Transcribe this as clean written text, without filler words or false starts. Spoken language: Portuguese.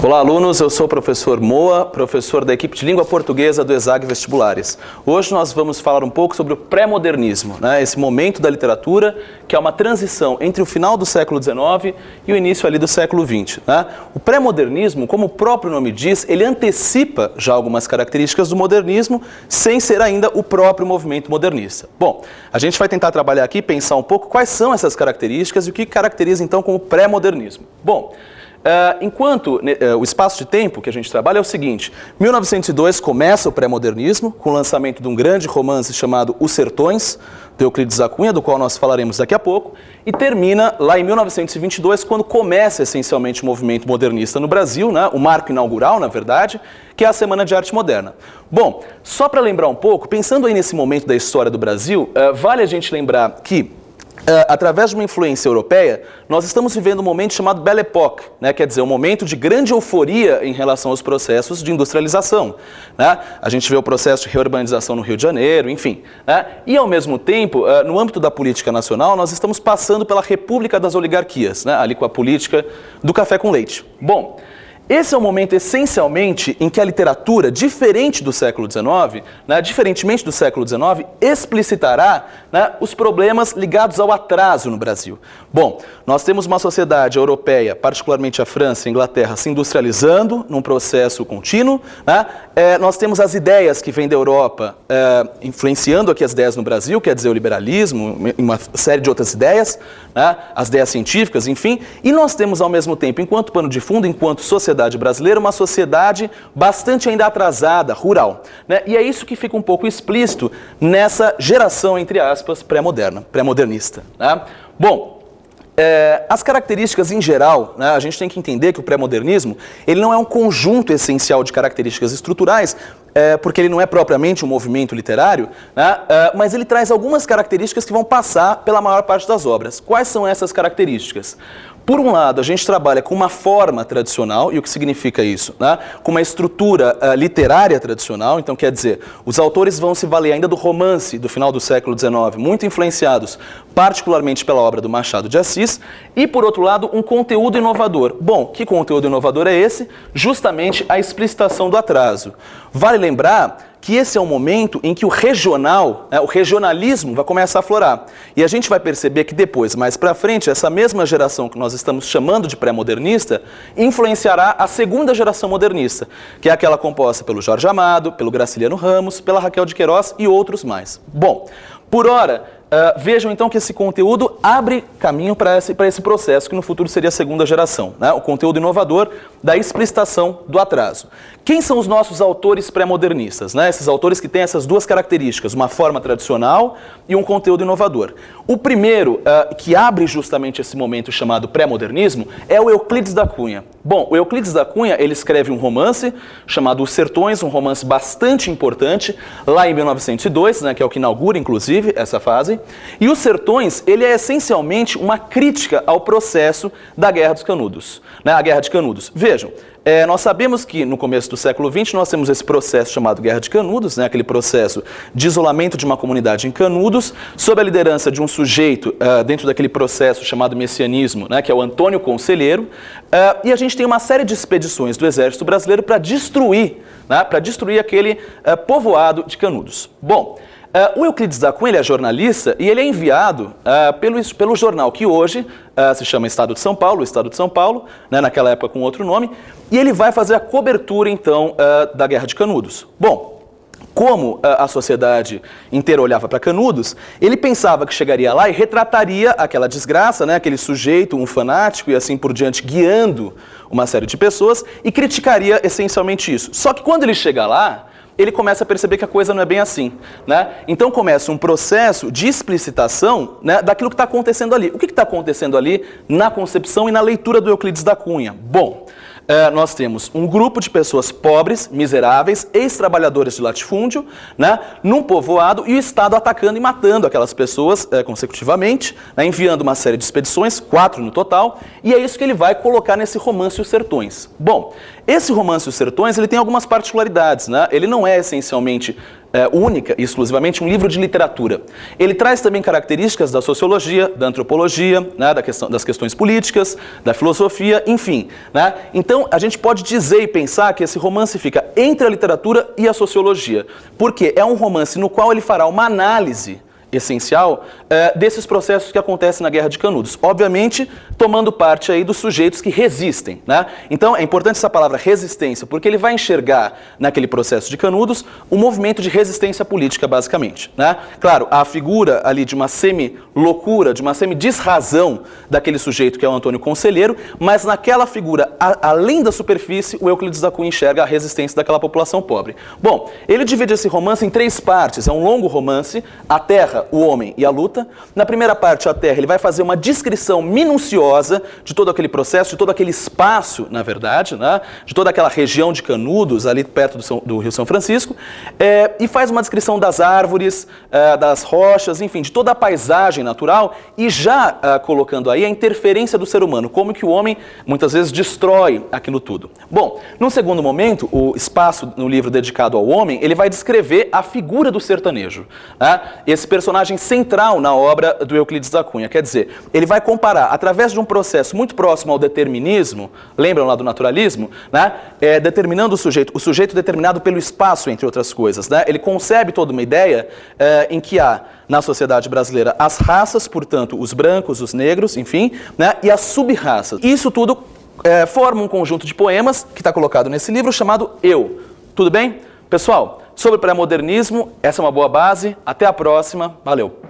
Olá, alunos. Eu sou o professor Moa, professor da equipe de língua portuguesa do ESAG Vestibulares. Hoje nós vamos falar um pouco sobre o pré-modernismo, esse momento da literatura que é uma transição entre o final do século XIX e o início ali do século XX. O pré-modernismo, como o próprio nome diz, ele antecipa já algumas características do modernismo sem ser ainda o próprio movimento modernista. Bom, a gente vai tentar trabalhar aqui, pensar um pouco quais são essas características e o que caracteriza então como pré-modernismo. Bom, enquanto o espaço de tempo que a gente trabalha é o seguinte: 1902 começa o pré-modernismo com o lançamento de um grande romance chamado Os Sertões, de Euclides da Cunha, do qual nós falaremos daqui a pouco, e termina lá em 1922, quando começa essencialmente o movimento modernista no Brasil, o marco inaugural, na verdade, que é a Semana de Arte Moderna. Bom, só para lembrar um pouco, pensando aí nesse momento da história do Brasil, vale a gente lembrar que através de uma influência europeia, nós estamos vivendo um momento chamado Belle Époque, quer dizer, um momento de grande euforia em relação aos processos de industrialização. A gente vê o processo de reurbanização no Rio de Janeiro, enfim. E, ao mesmo tempo, no âmbito da política nacional, nós estamos passando pela República das Oligarquias, ali com a política do café com leite. Bom, esse é o momento, essencialmente, em que a literatura, diferente do século XIX, diferentemente do século XIX, explicitará os problemas ligados ao atraso no Brasil. Bom, nós temos uma sociedade europeia, particularmente a França e a Inglaterra, se industrializando num processo contínuo. Nós temos as ideias que vêm da Europa influenciando aqui as ideias no Brasil, quer dizer, o liberalismo e uma série de outras ideias, as ideias científicas, enfim. E nós temos, ao mesmo tempo, enquanto pano de fundo, enquanto sociedade brasileira, uma sociedade bastante ainda atrasada, rural. E é isso que fica um pouco explícito nessa geração, entre aspas, pré-moderna, pré-modernista. Bom, as características em geral, a gente tem que entender que o pré-modernismo ele não é um conjunto essencial de características estruturais, porque ele não é propriamente um movimento literário, mas ele traz algumas características que vão passar pela maior parte das obras. Quais são essas características? Por um lado, a gente trabalha com uma forma tradicional, e o que significa isso? Com uma estrutura literária tradicional, então quer dizer, os autores vão se valer ainda do romance do final do século XIX, muito influenciados particularmente pela obra do Machado de Assis, e por outro lado, um conteúdo inovador. Bom, que conteúdo inovador é esse? Justamente a explicitação do atraso. Vale lembrar que esse é um momento em que o regional, o regionalismo vai começar a aflorar. E a gente vai perceber que depois, mais para frente, essa mesma geração que nós estamos chamando de pré-modernista, influenciará a segunda geração modernista, que é aquela composta pelo Jorge Amado, pelo Graciliano Ramos, pela Raquel de Queiroz e outros mais. Bom, por hora, vejam então que esse conteúdo abre caminho para esse processo que no futuro seria a segunda geração, o conteúdo inovador da explicitação do atraso. Quem são os nossos autores pré-modernistas? Esses autores que têm essas duas características, uma forma tradicional e um conteúdo inovador. O primeiro, que abre justamente esse momento chamado pré-modernismo, é o Euclides da Cunha. Bom, o Euclides da Cunha, ele escreve um romance chamado Os Sertões, um romance bastante importante, lá em 1902, que é o que inaugura, inclusive, essa fase. E Os Sertões, ele é essencialmente uma crítica ao processo da Guerra dos Canudos, a Guerra de Canudos. Vejam, nós sabemos que no começo do século XX nós temos esse processo chamado Guerra de Canudos, aquele processo de isolamento de uma comunidade em Canudos, sob a liderança de um sujeito dentro daquele processo chamado messianismo, que é o Antônio Conselheiro, e a gente tem uma série de expedições do Exército Brasileiro para destruir aquele povoado de Canudos. Bom, o Euclides da Cunha ele é jornalista e ele é enviado pelo jornal que hoje se chama Estado de São Paulo, o Estado de São Paulo, naquela época com outro nome, e ele vai fazer a cobertura, então, da Guerra de Canudos. Bom, como a sociedade inteira olhava para Canudos, ele pensava que chegaria lá e retrataria aquela desgraça, aquele sujeito, um fanático e assim por diante, guiando uma série de pessoas e criticaria essencialmente isso. Só que quando ele chega lá, ele começa a perceber que a coisa não é bem assim. Então começa um processo de explicitação daquilo que está acontecendo ali. O que está acontecendo ali na concepção e na leitura do Euclides da Cunha? Bom, nós temos um grupo de pessoas pobres, miseráveis, ex-trabalhadores de latifúndio, num povoado, e o Estado atacando e matando aquelas pessoas consecutivamente, enviando uma série de expedições, 4 no total, e é isso que ele vai colocar nesse romance Os Sertões. Bom, esse romance Os Sertões ele tem algumas particularidades. Ele não é essencialmente única e exclusivamente um livro de literatura. Ele traz também características da sociologia, da antropologia, né, das questões políticas, da filosofia, enfim. Né? Então, a gente pode dizer e pensar que esse romance fica entre a literatura e a sociologia, porque é um romance no qual ele fará uma análise essencial desses processos que acontecem na Guerra de Canudos. Obviamente, tomando parte aí dos sujeitos que resistem, né? Então, é importante essa palavra resistência, porque ele vai enxergar naquele processo de Canudos um movimento de resistência política, basicamente, né? Claro, a figura ali de uma semi-loucura, de uma semi-desrazão daquele sujeito que é o Antônio Conselheiro, mas naquela figura, além da superfície, o Euclides da Cunha enxerga a resistência daquela população pobre. Bom, ele divide esse romance em 3 partes, é um longo romance, A Terra, o Homem e a Luta. Na primeira parte, A Terra, ele vai fazer uma descrição minuciosa de todo aquele processo, de todo aquele espaço, na verdade, né, de toda aquela região de Canudos, ali perto do Rio São Francisco, e faz uma descrição das árvores, das rochas, enfim, de toda a paisagem natural, e já colocando aí a interferência do ser humano, como que o homem, muitas vezes, destrói aquilo tudo. Bom, num segundo momento, o espaço no livro dedicado ao homem, ele vai descrever a figura do sertanejo, né, esse personagem central na obra do Euclides da Cunha. Quer dizer, ele vai comparar, através de um processo muito próximo ao determinismo, lembram lá do naturalismo, né? Determinando o sujeito determinado pelo espaço, entre outras coisas. Né? Ele concebe toda uma ideia em que há, na sociedade brasileira, as raças, portanto, os brancos, os negros, enfim, né? E as sub-raças. Isso tudo forma um conjunto de poemas que está colocado nesse livro chamado Eu. Tudo bem? Pessoal, sobre pré-modernismo, essa é uma boa base. Até a próxima. Valeu!